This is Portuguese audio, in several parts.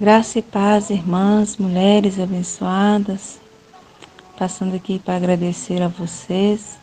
Graça e paz, irmãs, mulheres abençoadas. Passando aqui para agradecer a vocês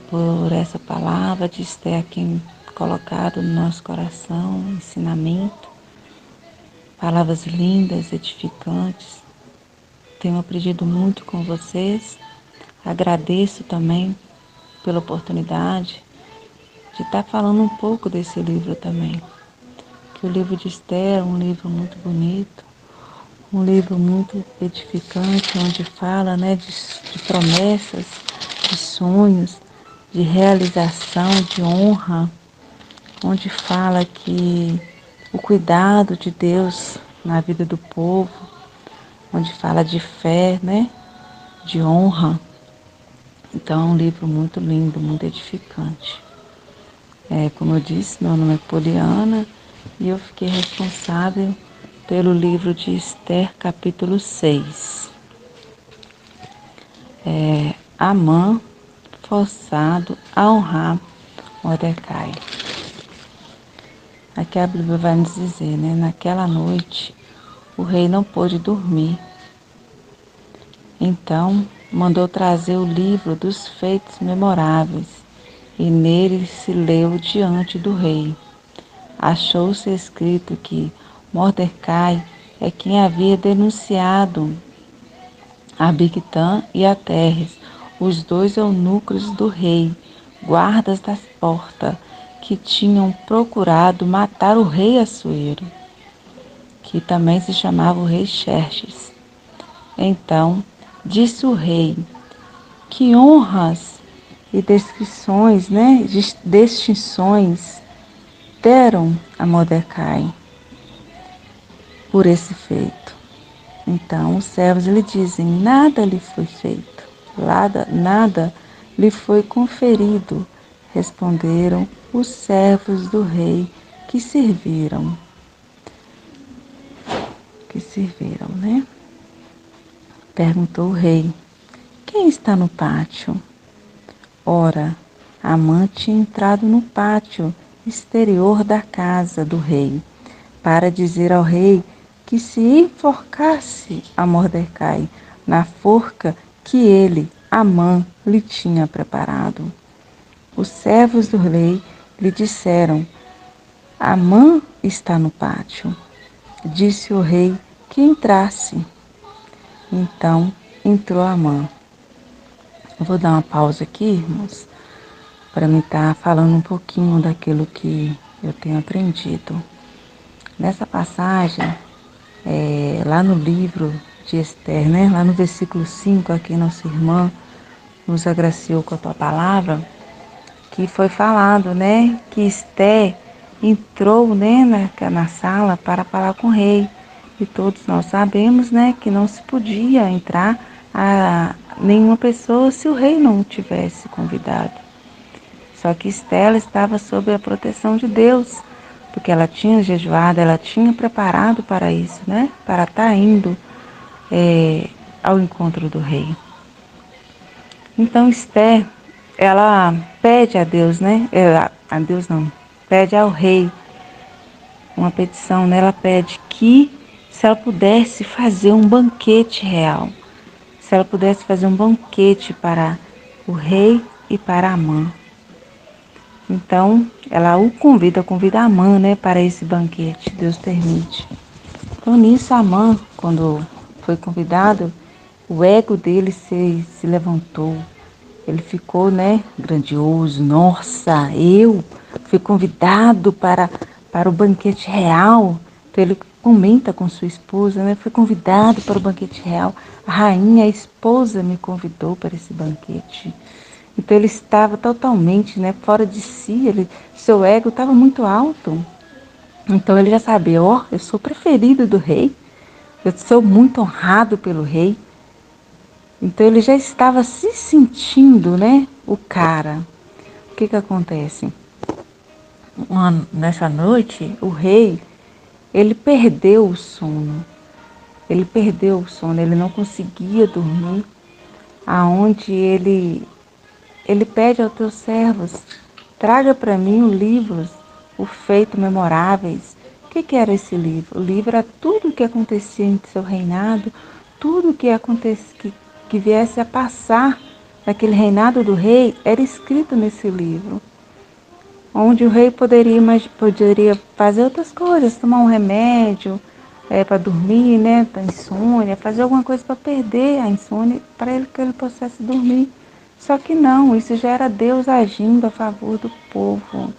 por essa palavra de Esther aqui colocado no nosso coração, ensinamento, palavras lindas, edificantes. Tenho aprendido muito com vocês. Agradeço também pela oportunidade de estar falando um pouco desse livro também. Que o livro de Esther é um livro muito bonito, um livro muito edificante, onde fala, de promessas, de sonhos, de realização, de honra, onde fala que o cuidado de Deus na vida do povo, onde fala de fé, de honra. Então é um livro muito lindo, muito edificante. Como eu disse, meu nome é Poliana e eu fiquei responsável pelo livro de Esther, capítulo 6. Amã forçado a honrar Mordecai. Aqui a Bíblia vai nos dizer, naquela noite o rei não pôde dormir. Então mandou trazer o livro dos feitos memoráveis e nele se leu diante do rei. Achou-se escrito que Mordecai é quem havia denunciado a Bigtã e a Teres, os dois eunucos do rei, guardas das portas, que tinham procurado matar o rei Assuero, que também se chamava o rei Xerxes. Então disse o rei: que honras e distinções deram a Mordecai por esse feito. Então os servos lhe dizem: nada lhe foi feito, nada lhe foi conferido. Responderam os servos do rei que serviram, né? Perguntou o rei: quem está no pátio? Ora, Amã tinha entrado no pátio exterior da casa do rei, para dizer ao rei que se enforcasse a Mordecai na forca que ele, Amã, lhe tinha preparado. Os servos do rei lhe disseram: Amã está no pátio. Disse o rei que entrasse. Então entrou Amã. Eu vou dar uma pausa aqui, irmãos, para me estar falando um pouquinho daquilo que eu tenho aprendido. Nessa passagem, lá no livro de Esther, lá no versículo 5, aqui nossa irmã nos agraciou com a tua palavra, que foi falado, que Esther entrou, na sala para falar com o rei. E todos nós sabemos, que não se podia entrar a nenhuma pessoa se o rei não tivesse convidado. Só que Esther estava sob a proteção de Deus, porque ela tinha jejuado, ela tinha preparado para isso, para estar indo ao encontro do rei. Então Esther, ela pede a Deus, a Deus não, pede ao rei uma petição, ela pede que se ela pudesse fazer um banquete real, se ela pudesse fazer um banquete para o rei e para Amã. Então, ela convida Amã, para esse banquete, Deus permite. Então, nisso, Amã, quando foi convidado, o ego dele se levantou. Ele ficou, grandioso. Nossa, eu fui convidado para o banquete real. Então, ele comenta com sua esposa, fui convidado para o banquete real. A rainha, a esposa, me convidou para esse banquete. Então ele estava totalmente, fora de si, seu ego estava muito alto. Então ele já sabia, eu sou preferido do rei, eu sou muito honrado pelo rei. Então ele já estava se sentindo, o cara. O que acontece? Nessa noite, o rei, ele perdeu o sono. Ele não conseguia dormir, aonde ele pede aos teus servos: traga para mim os livros, os feitos memoráveis que era esse livro? O livro era tudo o que acontecia em seu reinado, tudo que viesse a passar naquele reinado do rei era escrito nesse livro. Onde o rei poderia fazer outras coisas, tomar um remédio para dormir, né, para insônia, fazer alguma coisa para perder a insônia, para que ele pudesse dormir. Só que não, isso já era Deus agindo a favor do povo.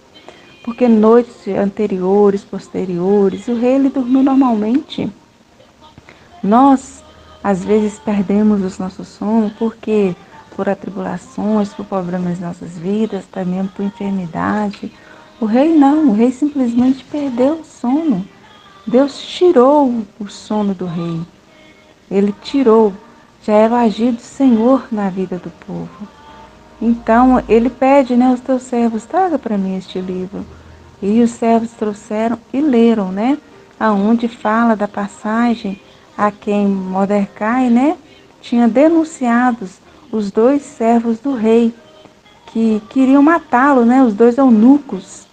Porque noites anteriores, posteriores, o rei ele dormiu normalmente. Nós, às vezes, perdemos o nosso sono porque por atribulações, por problemas nas nossas vidas, também por enfermidade. O rei não, o rei simplesmente perdeu o sono. Deus tirou o sono do rei. Ele tirou, já era o agir do Senhor na vida do povo. Então, ele pede, né, os teus servos, traga para mim este livro. E os servos trouxeram e leram, né, aonde fala da passagem a quem Mordecai, né, tinha denunciado os dois servos do rei, que queriam matá-lo, né, os dois eunucos,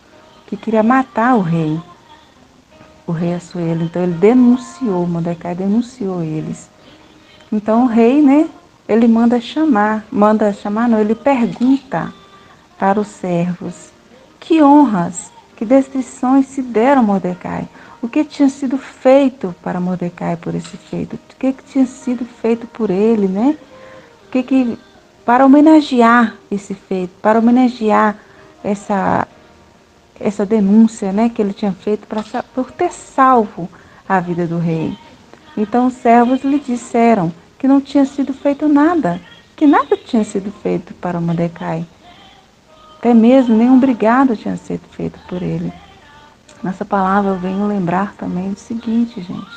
que queriam matar o rei Assuero. Então, ele denunciou, Mordecai denunciou eles. Então, o rei, né, ele não, ele pergunta para os servos que honras, que descrições se deram a Mordecai, o que tinha sido feito para Mordecai por esse feito, o que tinha sido feito por ele, né? Para homenagear esse feito, para homenagear essa denúncia, né, que ele tinha feito por ter salvo a vida do rei. Então os servos lhe disseram que não tinha sido feito nada, que nada tinha sido feito para Mordecai. Até mesmo nenhum brigado tinha sido feito por ele. Nessa palavra eu venho lembrar também o seguinte, gente,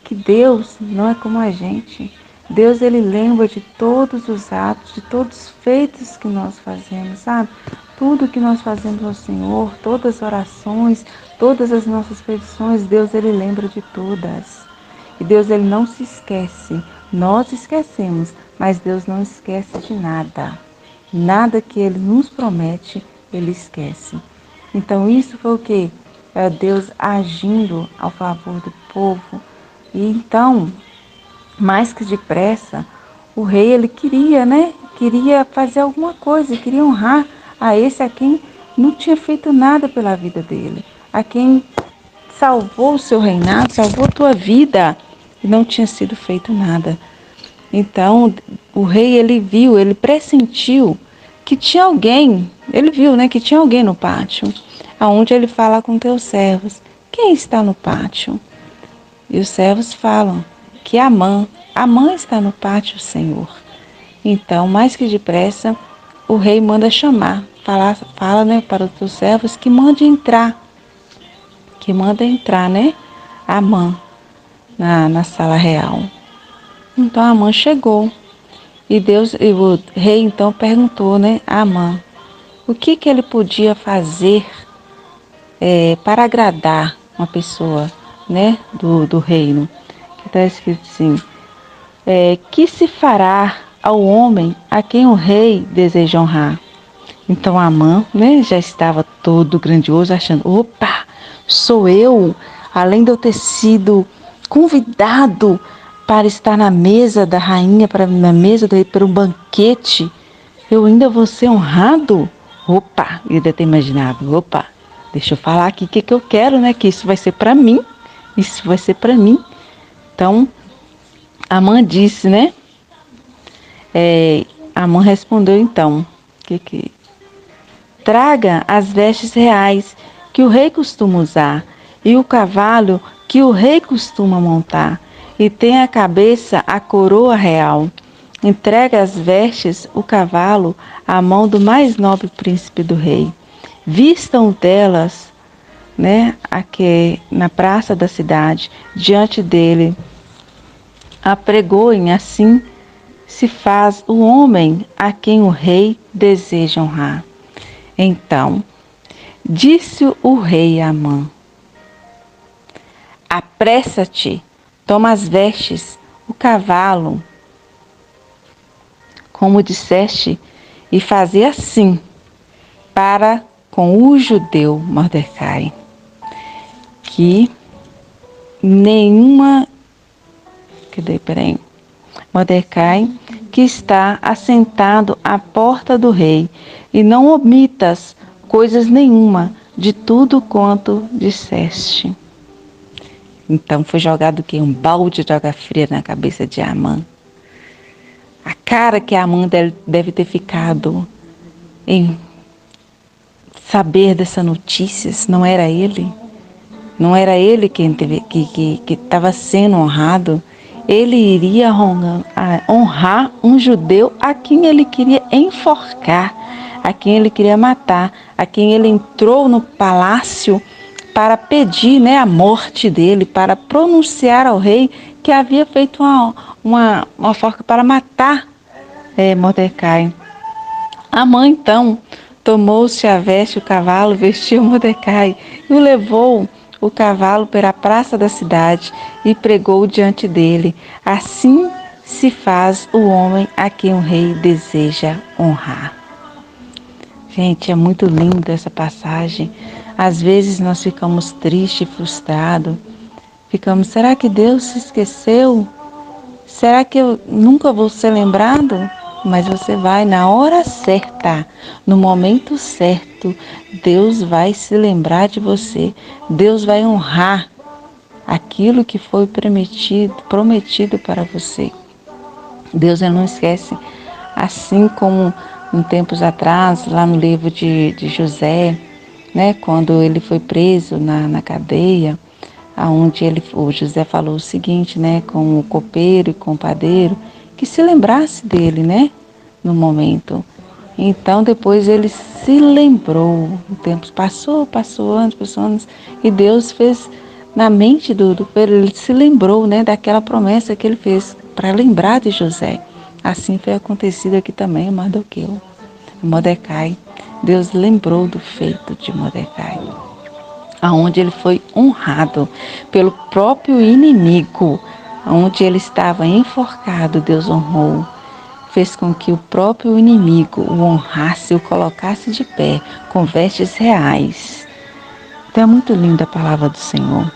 que Deus não é como a gente. Deus, ele lembra de todos os atos, de todos os feitos que nós fazemos, sabe? Tudo que nós fazemos ao Senhor, todas as orações, todas as nossas petições, Deus, ele lembra de todas. E Deus, ele não se esquece. Nós esquecemos, mas Deus não esquece de nada. Nada que ele nos promete, ele esquece. Então isso foi o que? É Deus agindo ao favor do povo. E então, mais que depressa, o rei ele queria, né? Queria fazer alguma coisa, queria honrar a esse a quem não tinha feito nada pela vida dele, a quem salvou o seu reinado, salvou a tua vida e não tinha sido feito nada. Então, o rei ele viu, ele pressentiu que tinha alguém, ele viu, né, que tinha alguém no pátio, aonde ele fala com teus servos, quem está no pátio? E os servos falam que Amã está no pátio, Senhor. Então, mais que depressa, o rei manda chamar, fala, né, para os teus servos que manda entrar, né, Amã na sala real. Então Amã chegou e o rei então perguntou, né, a Amã, o que ele podia fazer para agradar uma pessoa, né, do reino. Que está escrito assim, que se fará ao homem a quem o rei deseja honrar. Então Amã, né, já estava todo grandioso, achando, opa, sou eu, além de eu ter sido convidado para estar na mesa da rainha, na mesa do rei, para um banquete, eu ainda vou ser honrado? Opa, eu ainda ter imaginado, opa, deixa eu falar aqui o que eu quero, né, que isso vai ser para mim, Então, Amã disse, né, Amã respondeu então, traga as vestes reais que o rei costuma usar e o cavalo que o rei costuma montar, e tem à cabeça a coroa real. Entrega as vestes, o cavalo, à mão do mais nobre príncipe do rei. Vistam delas, né, aqui na praça da cidade, diante dele. Apregoem, assim se faz o homem a quem o rei deseja honrar. Então, disse o rei a Amã, apressa-te, toma as vestes, o cavalo, como disseste, e fazer assim para com o judeu Mordecai, que nenhuma... Peraí. Mordecai, que está assentado à porta do rei, e não omitas coisas nenhuma de tudo quanto disseste. Então foi jogado o quê? Um balde de água fria na cabeça de Amã. A cara que Amã deve ter ficado em saber dessa notícia, não era ele? Não era ele quem que estava sendo honrado? Ele iria honrar um judeu a quem ele queria enforcar, a quem ele queria matar, a quem ele entrou no palácio para pedir, a morte dele, para pronunciar ao rei que havia feito uma forca para matar Mordecai. Amã então tomou-se a veste, o cavalo, vestiu Mordecai e o levou o cavalo pela praça da cidade e pregou diante dele. Assim se faz o homem a quem o rei deseja honrar. Gente, é muito linda essa passagem. Às vezes nós ficamos tristes, frustrados. Será que Deus se esqueceu? Será que eu nunca vou ser lembrado? Mas você vai na hora certa, no momento certo, Deus vai se lembrar de você. Deus vai honrar aquilo que foi prometido para você. Deus não esquece, assim como em tempos atrás, lá no livro de José, quando ele foi preso na cadeia, onde o José falou o seguinte, com o copeiro e com o padeiro, que se lembrasse dele, no momento. Então depois ele se lembrou, o tempo passou anos, e Deus fez na mente do copeiro, ele se lembrou, daquela promessa que ele fez para lembrar de José. Assim foi acontecido aqui também, Mordecai. Deus lembrou do feito de Mordecai, aonde ele foi honrado pelo próprio inimigo, onde ele estava enforcado, Deus honrou, fez com que o próprio inimigo o honrasse, o colocasse de pé, com vestes reais. Então é muito linda a palavra do Senhor.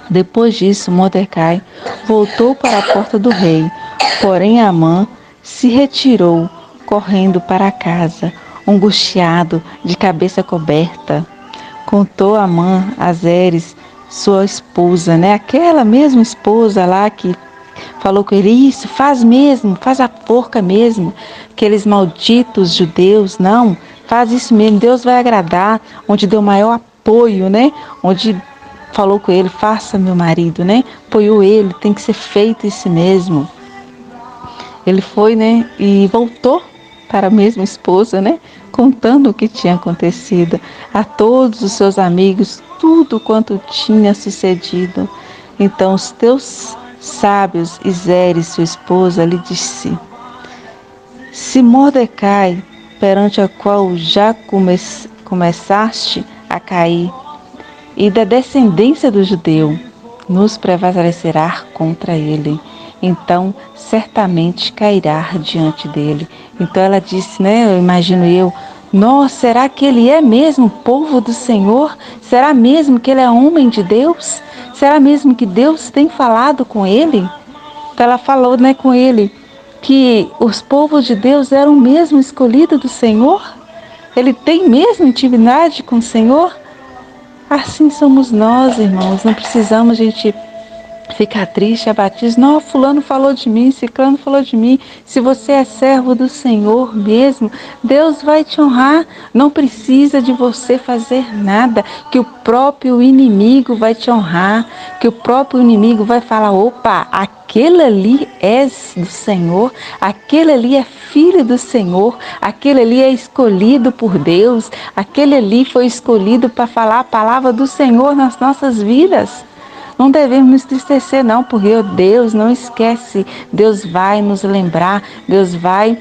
Depois disso, Mordecai voltou para a porta do rei, porém Amã se retirou, correndo para casa, angustiado, de cabeça coberta. Contou Amã a Zeres, sua esposa, aquela mesma esposa lá que falou com ele, isso, faz a forca mesmo, aqueles malditos judeus, não, faz isso mesmo, Deus vai agradar, onde deu maior apoio, onde falou com ele, faça meu marido, apoiou ele, tem que ser feito isso mesmo. Ele foi, e voltou para a mesma esposa, contando o que tinha acontecido a todos os seus amigos, tudo quanto tinha sucedido. Então os teus sábios e Zeres, sua esposa, lhe disse: se Mordecai, perante a qual já começaste a cair, e da descendência do judeu, nos prevalecerá contra ele, então certamente cairá diante dele. Então ela disse, eu imagino nossa, será que ele é mesmo povo do Senhor? Será mesmo que ele é homem de Deus? Será mesmo que Deus tem falado com ele? Então ela falou, com ele, que os povos de Deus eram mesmo escolhidos do Senhor? Ele tem mesmo intimidade com o Senhor? Assim somos nós, irmãos, não precisamos a gente ficar triste, abatido. Não, fulano falou de mim, ciclano falou de mim. Se você é servo do Senhor mesmo, Deus vai te honrar. Não precisa de você fazer nada, que o próprio inimigo vai te honrar, que o próprio inimigo vai falar, opa, aquele ali é do Senhor, aquele ali é filho do Senhor, aquele ali é escolhido por Deus, aquele ali foi escolhido para falar a palavra do Senhor nas nossas vidas. Não devemos nos entristecer não, porque Deus não esquece, Deus vai nos lembrar, Deus vai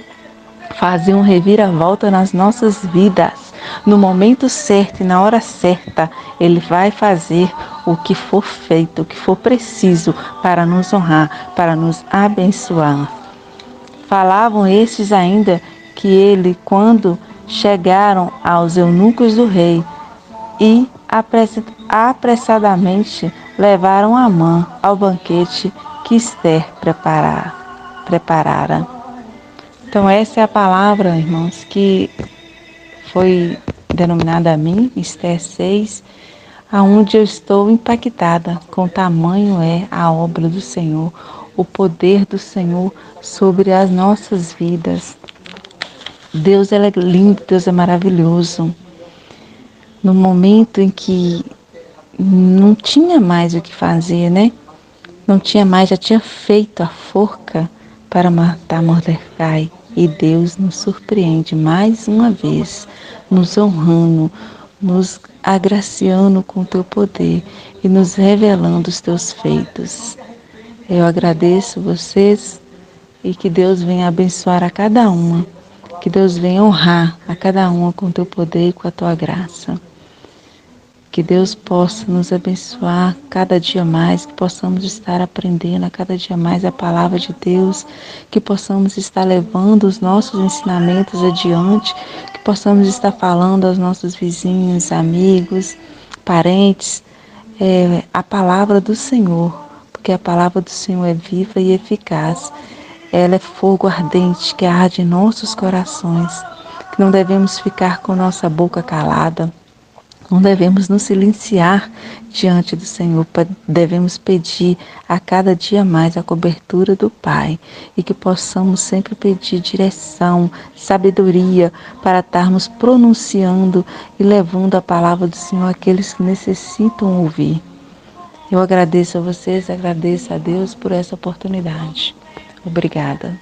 fazer um reviravolta nas nossas vidas. No momento certo e na hora certa, Ele vai fazer o que for feito, o que for preciso para nos honrar, para nos abençoar. Falavam estes ainda que ele, quando chegaram aos eunucos do rei, e apressadamente levaram Amã ao banquete que Esther preparara. Então essa é a palavra, irmãos, que foi denominada a mim, Esther 6, aonde eu estou impactada com tamanho é a obra do Senhor, o poder do Senhor sobre as nossas vidas. Deus é lindo, Deus é maravilhoso. No momento em que não tinha mais o que fazer, né? Não tinha mais, já tinha feito a forca para matar Mordecai. E Deus nos surpreende mais uma vez, nos honrando, nos agraciando com o teu poder e nos revelando os teus feitos. Eu agradeço vocês e que Deus venha abençoar a cada uma, que Deus venha honrar a cada uma com o teu poder e com a tua graça. Que Deus possa nos abençoar cada dia mais, que possamos estar aprendendo a cada dia mais a palavra de Deus, que possamos estar levando os nossos ensinamentos adiante, que possamos estar falando aos nossos vizinhos, amigos, parentes, a palavra do Senhor, porque a palavra do Senhor é viva e eficaz. Ela é fogo ardente que arde em nossos corações, que não devemos ficar com nossa boca calada. Não devemos nos silenciar diante do Senhor, devemos pedir a cada dia mais a cobertura do Pai e que possamos sempre pedir direção, sabedoria para estarmos pronunciando e levando a palavra do Senhor àqueles que necessitam ouvir. Eu agradeço a vocês, agradeço a Deus por essa oportunidade. Obrigada.